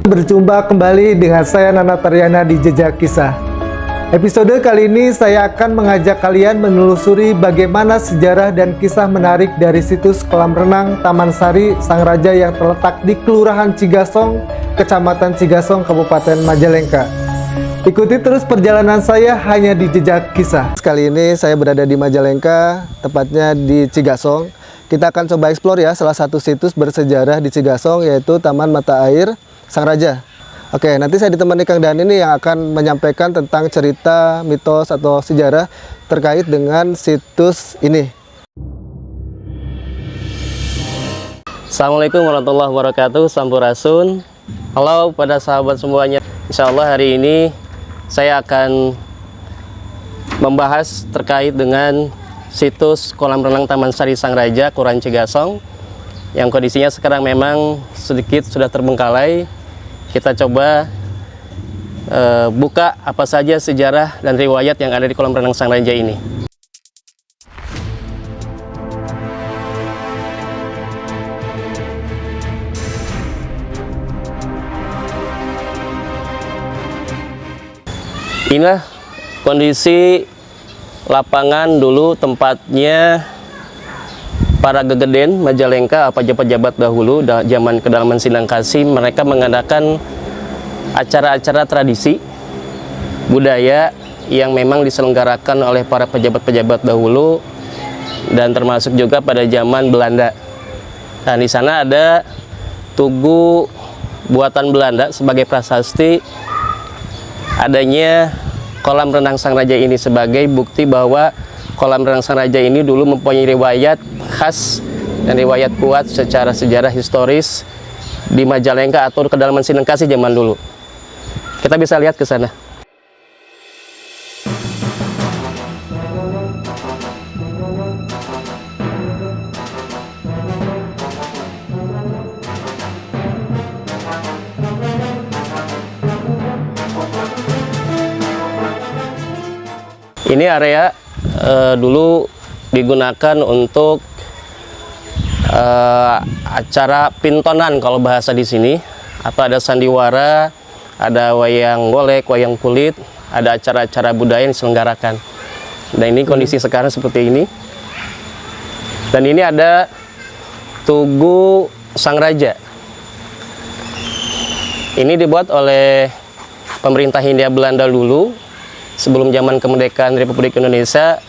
Berjumpa kembali dengan saya Nana Taryana di Jejak Kisah. Episode kali ini saya akan mengajak kalian menelusuri bagaimana sejarah dan kisah menarik dari situs kolam renang Taman Sari Sang Raja yang terletak di Kelurahan Cigasong, Kecamatan Cigasong, Kabupaten Majalengka. Ikuti terus perjalanan saya hanya di Jejak Kisah. Kali ini saya berada di Majalengka, tepatnya di Cigasong. Kita akan coba eksplor ya salah satu situs bersejarah di Cigasong, yaitu Taman Mata Air Sang Raja. Oke, nanti saya ditemani Kang Dani nih yang akan menyampaikan tentang cerita, mitos, atau sejarah terkait dengan situs ini. Assalamualaikum warahmatullahi wabarakatuh, Sampurasun. Halo pada sahabat semuanya. Insya Allah hari ini saya akan membahas terkait dengan situs kolam renang Taman Sari Sang Raja, Kelurahan Cigasong, yang kondisinya sekarang memang sedikit sudah terbengkalai. Kita coba buka apa saja sejarah dan riwayat yang ada di kolam renang Sang Raja ini. Inilah kondisi lapangan dulu, tempatnya para gegeden Majalengka, pejabat-pejabat dahulu zaman kedalaman Sindang Kasih, mereka mengadakan acara-acara tradisi budaya yang memang diselenggarakan oleh para pejabat-pejabat dahulu dan termasuk juga pada zaman Belanda. Dan di sana ada tugu buatan Belanda sebagai prasasti adanya kolam renang Sang Raja ini sebagai bukti bahwa kolam renang Sang Raja ini dulu mempunyai riwayat khas dan riwayat kuat secara sejarah historis di Majalengka atau kedalaman Sindang Kasih zaman dulu. Kita bisa lihat ke sana. Ini area dulu digunakan untuk acara pintonan kalau bahasa di sini, atau ada sandiwara, ada wayang golek, wayang kulit, ada acara-acara budaya yang diselenggarakan. Dan ini kondisi sekarang seperti ini. Dan ini ada Tugu Sang Raja. Ini dibuat oleh pemerintah Hindia Belanda dulu sebelum zaman kemerdekaan Republik Indonesia,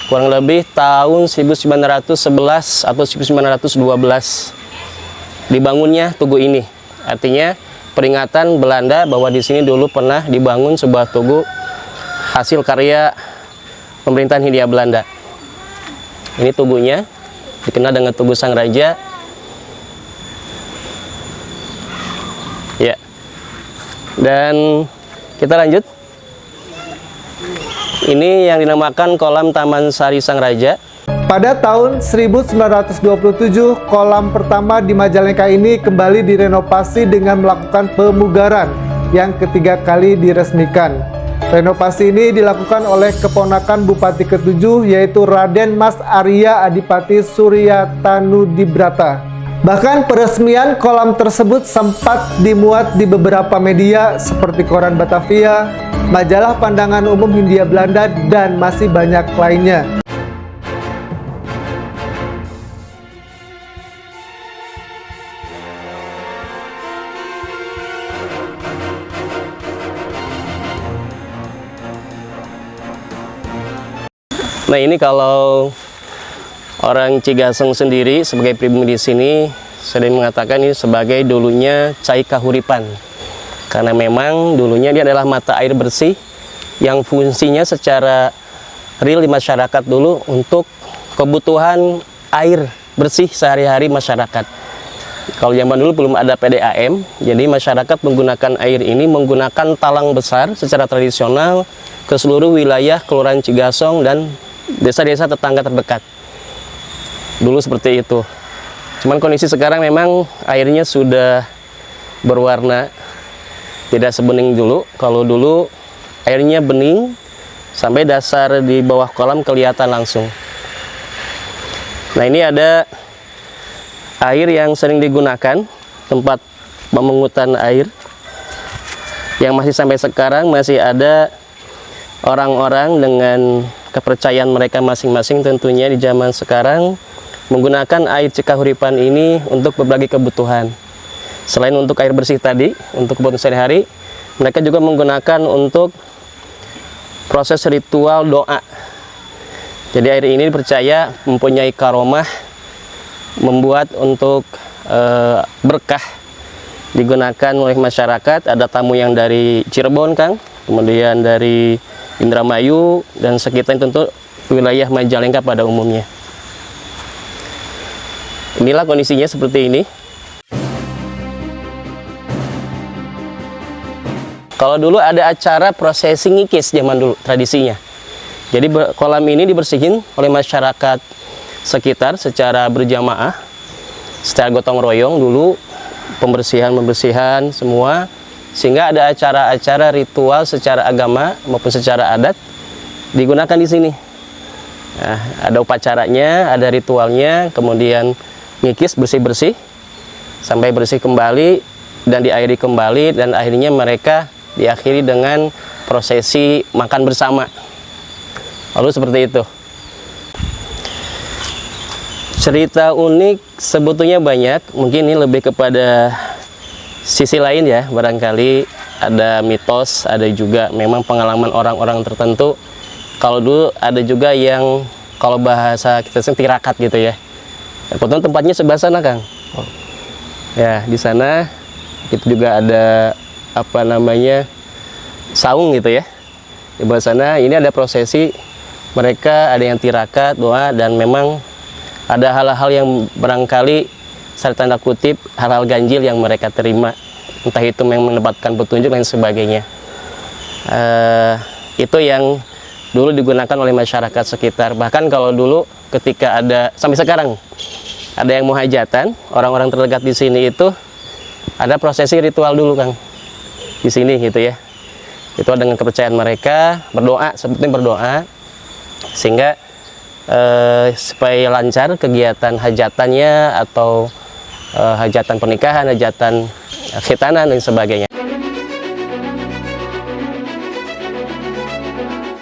kurang lebih tahun 1911 atau 1912 dibangunnya tugu ini. Artinya peringatan Belanda bahwa di sini dulu pernah dibangun sebuah tugu hasil karya pemerintahan Hindia Belanda. Ini tugunya, dikenal dengan Tugu Sang Raja. Ya. Dan kita lanjut. Ini yang dinamakan kolam Taman Sari Sang Raja. Pada tahun 1927, kolam pertama di Majalengka ini kembali direnovasi dengan melakukan pemugaran yang ketiga kali diresmikan. Renovasi ini dilakukan oleh keponakan Bupati ke-7, yaitu Raden Mas Arya Adipati Suryatanudibrata. Bahkan peresmian kolam tersebut sempat dimuat di beberapa media seperti Koran Batavia, Majalah Pandangan Umum Hindia Belanda, dan masih banyak lainnya. Nah, ini kalau orang Cigasong sendiri sebagai pribumi di sini sering mengatakan ini sebagai dulunya Cai Kahuripan, karena memang dulunya dia adalah mata air bersih yang fungsinya secara real di masyarakat dulu untuk kebutuhan air bersih sehari-hari masyarakat. Kalau zaman dulu belum ada PDAM, jadi masyarakat menggunakan air ini menggunakan talang besar secara tradisional ke seluruh wilayah Kelurahan Cigasong dan desa-desa tetangga terdekat. Dulu seperti itu. Cuman kondisi sekarang memang airnya sudah berwarna tidak sebening dulu. Kalau dulu airnya bening sampai dasar di bawah kolam kelihatan langsung. Nah, ini ada air yang sering digunakan, tempat pemungutan air yang masih sampai sekarang masih ada orang-orang dengan kepercayaan mereka masing-masing tentunya di zaman sekarang menggunakan air Cikahuripan ini untuk berbagai kebutuhan. Selain untuk air bersih tadi, untuk kebutuhan sehari-hari, mereka juga menggunakan untuk proses ritual doa. Jadi air ini dipercaya mempunyai karomah, membuat untuk berkah, digunakan oleh masyarakat. Ada tamu yang dari Cirebon, Kang, kemudian dari Indramayu, dan sekitar tentu wilayah Majalengka pada umumnya. Inilah kondisinya seperti ini. Kalau dulu ada acara prosesi ngikis zaman dulu, tradisinya. Jadi kolam ini dibersihin oleh masyarakat sekitar secara berjamaah, secara gotong royong dulu, pembersihan semua, sehingga ada acara-acara ritual secara agama maupun secara adat digunakan di sini. Nah, ada upacaranya, ada ritualnya, kemudian ngikis bersih-bersih sampai bersih kembali dan diairi kembali, dan akhirnya mereka diakhiri dengan prosesi makan bersama. Lalu seperti itu. Cerita unik sebetulnya banyak, mungkin ini lebih kepada sisi lain ya, barangkali ada mitos, ada juga memang pengalaman orang-orang tertentu. Kalau dulu ada juga yang kalau bahasa kita sering tirakat gitu ya. Kebetulan tempatnya sebelah sana, Kang. Ya, di sana itu juga ada apa namanya saung gitu ya. Di bawah sana ini ada prosesi, mereka ada yang tirakat, doa, dan memang ada hal-hal yang barangkali secara tanda kutip hal-hal ganjil yang mereka terima, entah itu memang mendapatkan petunjuk dan sebagainya. Itu yang dulu digunakan oleh masyarakat sekitar. Bahkan kalau dulu ketika ada, sampai sekarang ada yang mau hajatan, orang-orang terdekat di sini itu ada prosesi ritual dulu, Kang, di sini gitu ya. Itu dengan kepercayaan mereka, berdoa, sebetulnya berdoa, sehingga supaya lancar kegiatan hajatannya atau hajatan pernikahan, hajatan khitanan dan sebagainya.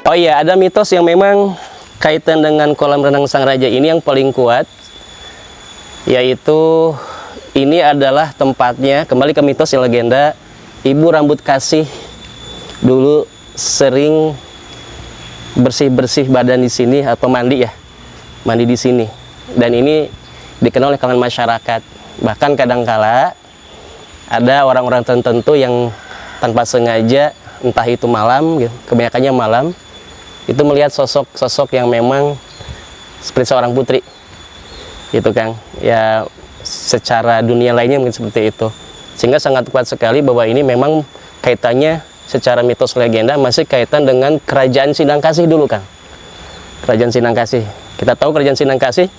Oh iya, ada mitos yang memang kaitan dengan kolam renang Sang Raja ini yang paling kuat, yaitu ini adalah tempatnya, kembali ke mitos yang legenda, Ibu Rambut Kasih dulu sering bersih-bersih badan di sini atau mandi ya, mandi di sini, dan ini dikenal oleh kalangan masyarakat. Bahkan kadangkala ada orang-orang tertentu yang tanpa sengaja, entah itu malam, kebanyakannya malam, itu melihat sosok-sosok yang memang seperti seorang putri, gitu, Kang. Ya, secara dunia lainnya mungkin seperti itu, sehingga sangat kuat sekali bahwa ini memang kaitannya secara mitos legenda masih kaitan dengan kerajaan Sinangkasih dulu, Kang. Kerajaan Sinangkasih. Kita tahu kerajaan Sinangkasih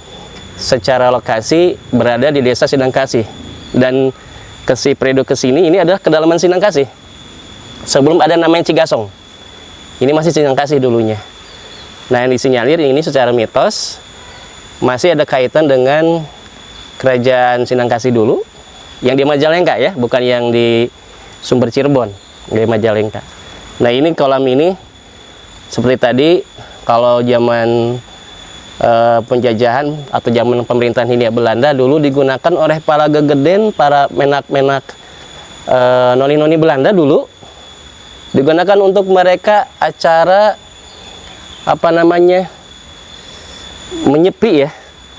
secara lokasi berada di desa Sinangkasih, dan periode kesini ini adalah kedalaman Sinangkasih. Sebelum ada namanya Cigasong, ini masih Sinangkasih dulunya. Nah, yang disinyalir ini secara mitos masih ada kaitan dengan kerajaan Sinangkasih dulu, yang di Majalengka ya, bukan yang di Sumber Cirebon, di Majalengka. Nah, ini kolam ini seperti tadi, kalau zaman penjajahan atau zaman pemerintahan Hindia Belanda dulu digunakan oleh para gegeden, para menak-menak noni-noni Belanda dulu, digunakan untuk mereka acara apa namanya menyepi ya,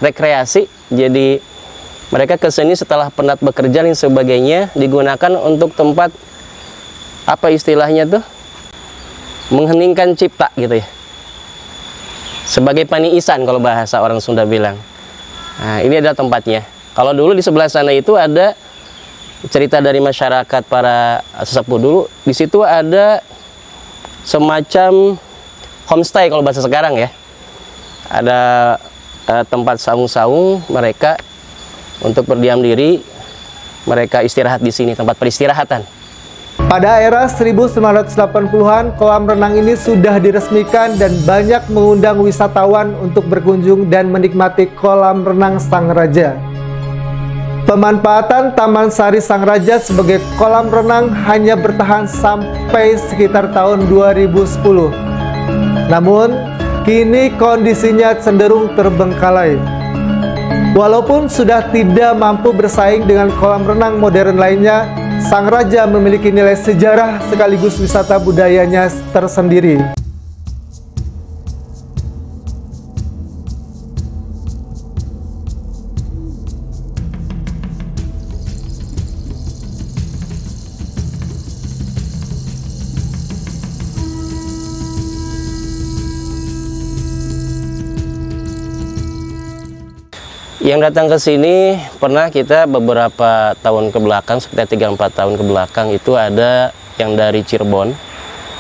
rekreasi. Jadi mereka kesini setelah penat bekerja dan sebagainya, digunakan untuk tempat apa istilahnya tuh, mengheningkan cipta gitu ya, sebagai paniisan kalau bahasa orang Sunda bilang. Nah, ini adalah tempatnya. Kalau dulu di sebelah sana itu ada cerita dari masyarakat para sesepuh dulu. Di situ ada semacam homestay kalau bahasa sekarang ya. Ada tempat saung-saung mereka untuk berdiam diri. Mereka istirahat di sini, tempat peristirahatan. Pada era 1980-an, kolam renang ini sudah diresmikan dan banyak mengundang wisatawan untuk berkunjung dan menikmati kolam renang Sang Raja. Pemanfaatan Taman Sari Sang Raja sebagai kolam renang hanya bertahan sampai sekitar tahun 2010. Namun, kini kondisinya cenderung terbengkalai. Walaupun sudah tidak mampu bersaing dengan kolam renang modern lainnya, Sang Raja memiliki nilai sejarah sekaligus wisata budayanya tersendiri. Yang datang ke sini pernah kita beberapa tahun ke belakang, sekitar 3-4 tahun ke belakang itu ada yang dari Cirebon,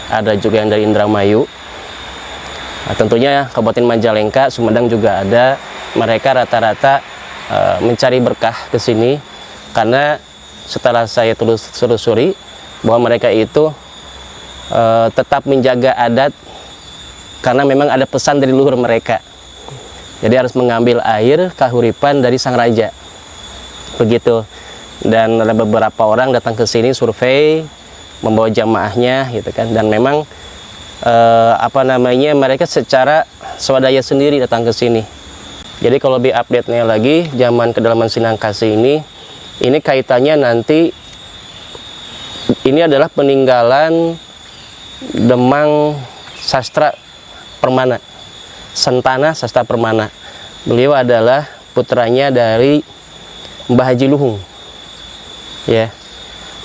ada juga yang dari Indramayu. Nah, tentunya Kabupaten Majalengka, Sumedang juga ada. Mereka rata-rata mencari berkah ke sini karena setelah saya telusuri bahwa mereka itu tetap menjaga adat karena memang ada pesan dari luhur mereka. Jadi harus mengambil air kahuripan dari Sang Raja, begitu. Dan ada beberapa orang datang ke sini survei, membawa jamaahnya, gitu kan. Dan memang mereka secara swadaya sendiri datang ke sini. Jadi kalau lebih update-nya lagi, zaman kedalaman Sinangkasi ini kaitannya nanti ini adalah peninggalan Demang Sastra Permana. Sentana Sastra Permana. Beliau adalah putranya dari Mbah Haji Luhung. Ya.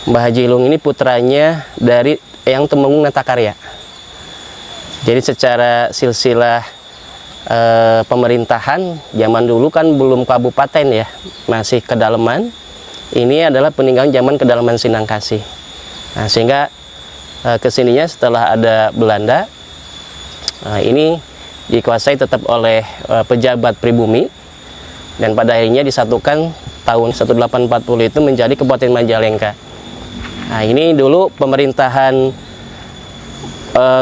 Mbah Haji Luhung ini putranya dari Eyang Temenggung Natakarya. Jadi secara silsilah pemerintahan zaman dulu kan belum kabupaten ya, masih kedalaman. Ini adalah peninggalan zaman kedalaman Sinangkasi. Nah, sehingga kesininya setelah ada Belanda, ini dikuasai tetap oleh pejabat pribumi dan pada akhirnya disatukan tahun 1840 itu menjadi Kabupaten Majalengka. Nah, ini dulu pemerintahan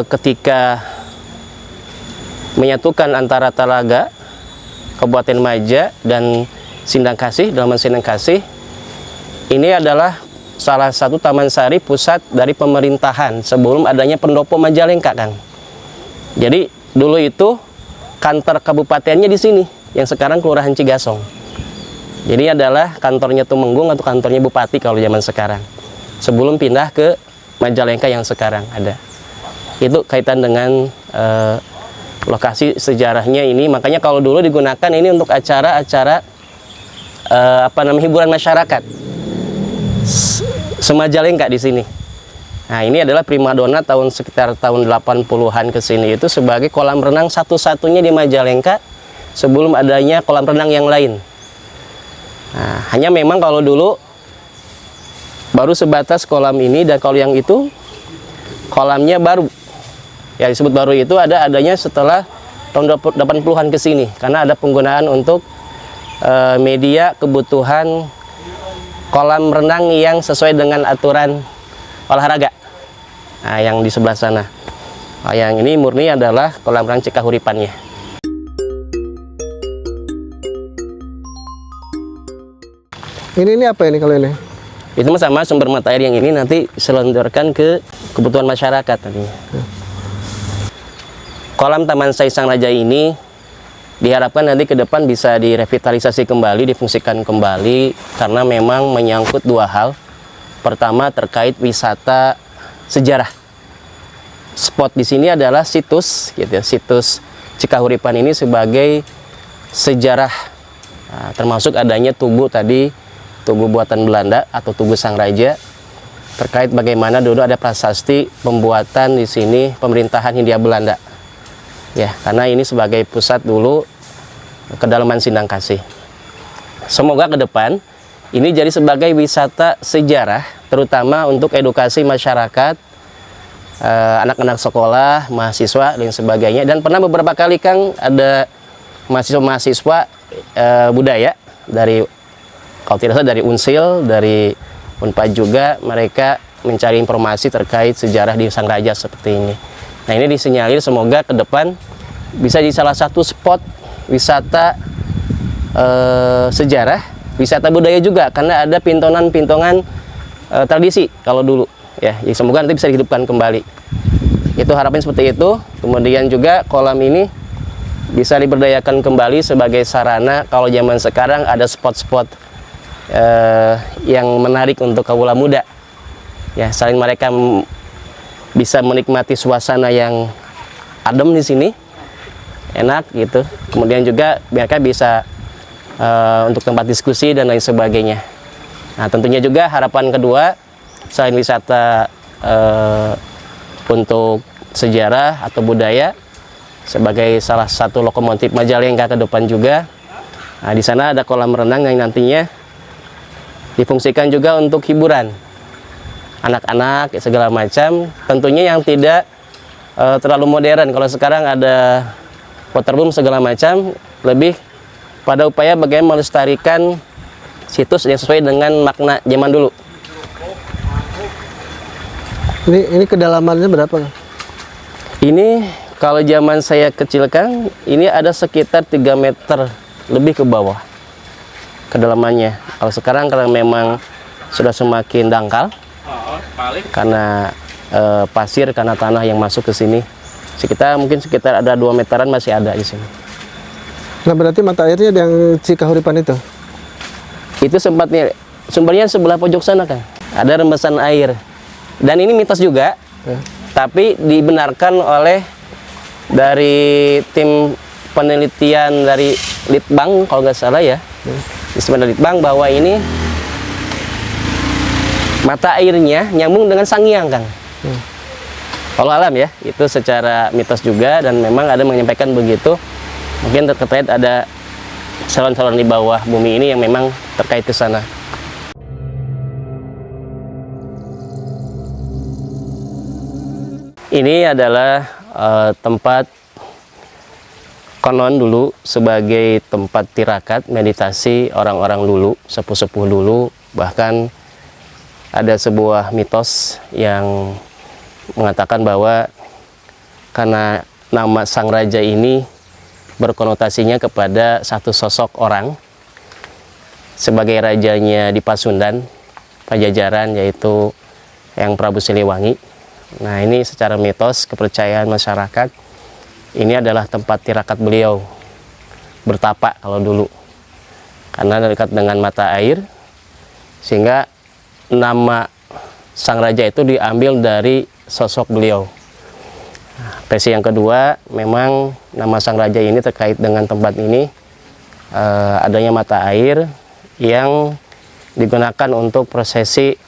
ketika menyatukan antara Talaga, Kabupaten Maja dan Sindangkasih, Dalaman Sindangkasih. Ini adalah salah satu taman sari pusat dari pemerintahan sebelum adanya pendopo Majalengka, kan. Jadi dulu itu kantor kabupatennya di sini, yang sekarang Kelurahan Cigasong. Jadi adalah kantornya Tumenggung atau kantornya Bupati kalau zaman sekarang. Sebelum pindah ke Majalengka yang sekarang ada. Itu kaitan dengan lokasi sejarahnya ini. Makanya kalau dulu digunakan ini untuk acara-acara hiburan masyarakat. Semajalengka di sini. Nah, ini adalah primadona sekitar tahun 80-an ke sini itu sebagai kolam renang satu-satunya di Majalengka sebelum adanya kolam renang yang lain. Nah, hanya memang kalau dulu baru sebatas kolam ini, dan kalau yang itu kolamnya baru. Ya, disebut baru itu adanya setelah tahun 80-an ke sini karena ada penggunaan untuk media kebutuhan kolam renang yang sesuai dengan aturan olahraga. Nah, yang di sebelah sana. Nah, yang ini murni adalah kolam renang Cikahuripannya. Ini apa ini kalau ini? Itu sama sumber mata air yang ini nanti diselontorkan ke kebutuhan masyarakat tadinya. Kolam Taman Sari Sang Raja ini diharapkan nanti ke depan bisa direvitalisasi kembali, difungsikan kembali karena memang menyangkut dua hal. Pertama terkait wisata sejarah. Spot di sini adalah situs, gitu ya, situs Cikahuripan ini sebagai sejarah, termasuk adanya tugu tadi, tugu buatan Belanda atau tugu Sang Raja, terkait bagaimana dulu ada prasasti pembuatan di sini pemerintahan Hindia Belanda, ya, karena ini sebagai pusat dulu kedalaman Sindangkasih. Semoga ke depan ini jadi sebagai wisata sejarah, terutama untuk edukasi masyarakat, anak-anak sekolah, mahasiswa, dan sebagainya. Dan pernah beberapa kali, Kang, ada mahasiswa-mahasiswa budaya dari, kalau tidak salah dari Unsil, dari Unpad juga, mereka mencari informasi terkait sejarah di Sang Raja seperti ini. Nah, ini disinyalir semoga ke depan bisa jadi salah satu spot wisata sejarah wisata budaya juga karena ada pintongan-pintongan tradisi kalau dulu ya. Jadi semoga nanti bisa dihidupkan kembali. Itu harapan seperti itu. Kemudian juga kolam ini bisa diberdayakan kembali sebagai sarana kalau zaman sekarang ada spot-spot yang menarik untuk kaula muda. Ya, selain mereka bisa menikmati suasana yang adem di sini, enak gitu. Kemudian juga mereka bisa untuk tempat diskusi dan lain sebagainya. Nah, tentunya juga harapan kedua selain wisata untuk sejarah atau budaya sebagai salah satu lokomotif Majalengka ke depan juga. Nah, di sana ada kolam renang yang nantinya difungsikan juga untuk hiburan anak-anak segala macam. Tentunya yang tidak terlalu modern. Kalau sekarang ada waterboom segala macam, lebih pada upaya bagaimana melestarikan situs yang sesuai dengan makna zaman dulu. Ini kedalamannya berapa? Ini kalau zaman saya kecil kan, ini ada sekitar 3 meter lebih ke bawah kedalamannya. Kalau sekarang karena memang sudah semakin dangkal karena pasir, karena tanah yang masuk ke sini. Mungkin sekitar ada 2 meteran masih ada di sini. Nah, berarti mata airnya yang Cikahuripan itu? Itu sumbernya sebelah pojok sana kan. Ada rembesan air. Dan ini mitos juga. Tapi dibenarkan oleh dari tim penelitian dari Litbang kalau nggak salah ya. Di Litbang bahwa ini mata airnya nyambung dengan sang hyang, Kang. Kalau alam ya, itu secara mitos juga dan memang ada menyampaikan begitu. Mungkin terkait ada saluran-saluran di bawah bumi ini yang memang terkait ke sana. Ini adalah tempat konon dulu sebagai tempat tirakat meditasi orang-orang dulu, sepuh-sepuh dulu. Bahkan ada sebuah mitos yang mengatakan bahwa karena nama sang raja ini berkonotasinya kepada satu sosok orang sebagai rajanya di Pasundan, Pajajaran, yaitu yang Prabu Siliwangi. Nah, ini secara mitos kepercayaan masyarakat, ini adalah tempat tirakat beliau bertapa kalau dulu, karena dekat dengan mata air, sehingga nama sang raja itu diambil dari sosok beliau. Versi yang kedua, memang nama sang raja ini terkait dengan tempat ini, adanya mata air yang digunakan untuk prosesi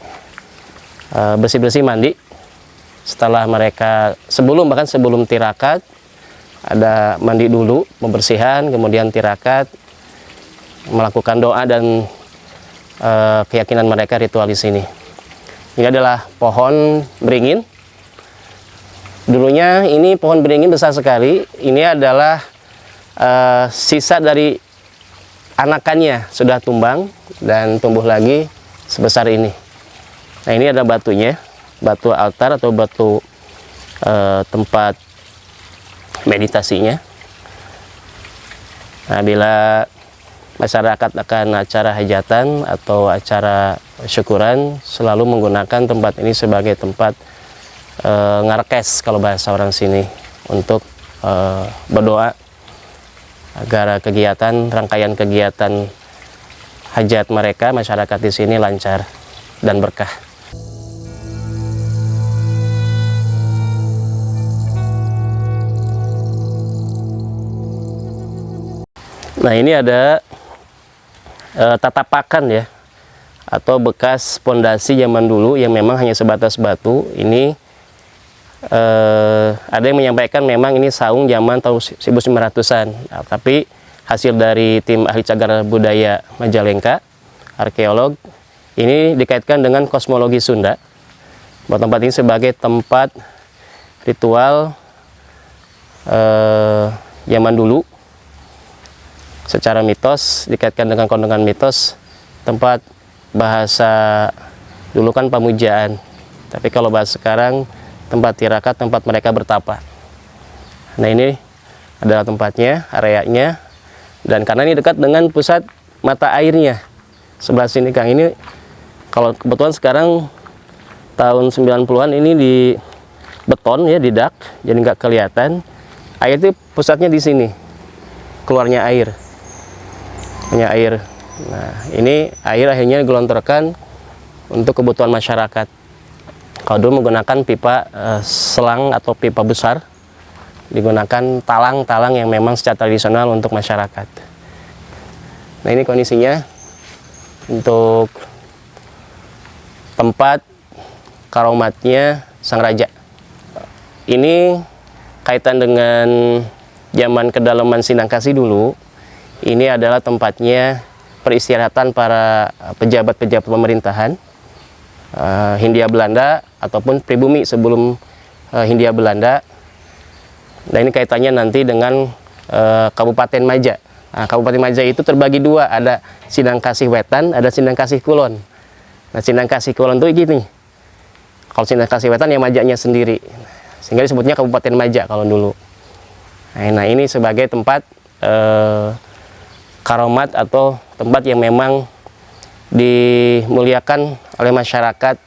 bersih-bersih mandi. Setelah mereka, bahkan sebelum tirakat, ada mandi dulu, pembersihan, kemudian tirakat, melakukan doa dan keyakinan mereka ritual di sini. Ini adalah pohon beringin. Dulunya ini pohon beringin besar sekali. Ini adalah sisa dari anakannya sudah tumbang dan tumbuh lagi sebesar ini. Nah, ini ada batunya, batu altar atau batu tempat meditasinya. Nah, bila masyarakat akan acara hajatan atau acara syukuran, selalu menggunakan tempat ini sebagai tempat ngarekes kalau bahasa orang sini, untuk berdoa agar rangkaian kegiatan hajat mereka, masyarakat di sini lancar dan berkah. Nah, ini ada tatapakan ya, atau bekas pondasi zaman dulu yang memang hanya sebatas batu. Ini ada yang menyampaikan memang ini saung zaman tahun 1900-an. Nah, tapi hasil dari tim ahli cagar budaya Majalengka, arkeolog, ini dikaitkan dengan kosmologi Sunda, bahwa tempat ini sebagai tempat ritual zaman dulu. Secara mitos, dikaitkan dengan kandungan mitos, tempat bahasa dulu kan pamujaan, tapi kalau bahasa sekarang tempat tirakat, tempat mereka bertapa. Nah, ini adalah tempatnya, areanya, dan karena ini dekat dengan pusat mata airnya, sebelah sini Kang, ini kalau kebetulan sekarang tahun 90-an ini di beton ya, di dak, jadi nggak kelihatan. Air itu pusatnya di sini, keluarnya air. Hanya air. Nah, ini air akhirnya digelontorkan untuk kebutuhan masyarakat. Kalau dulu menggunakan pipa selang atau pipa besar, digunakan talang-talang yang memang secara tradisional untuk masyarakat. Nah, ini kondisinya untuk tempat karomatnya Sang Raja. Ini kaitan dengan zaman kedalaman Sindangkasih dulu. Ini adalah tempatnya peristirahatan para pejabat-pejabat pemerintahan Hindia Belanda ataupun pribumi sebelum Hindia Belanda. Nah, ini kaitannya nanti dengan Kabupaten Maja. Nah, Kabupaten Maja itu terbagi dua, ada Sindangkasih Wetan, ada Sindangkasih Kulon. Nah, Sindangkasih Kulon itu gini. Kalau Sindangkasih Wetan yang Majanya sendiri. Sehingga disebutnya Kabupaten Maja kalau dulu. Nah, ini sebagai tempat karomat atau tempat yang memang dimuliakan oleh masyarakat,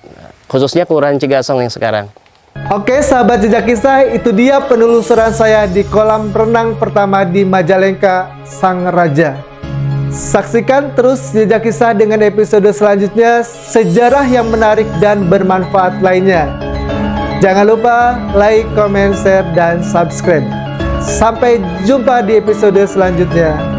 khususnya Kelurahan Cigasong yang sekarang. Oke sahabat Jejak Kisah, itu dia penelusuran saya di kolam renang pertama di Majalengka, Sang Raja. Saksikan terus Jejak Kisah dengan episode selanjutnya, sejarah yang menarik dan bermanfaat lainnya. Jangan lupa like, comment, share, dan subscribe. Sampai jumpa di episode selanjutnya.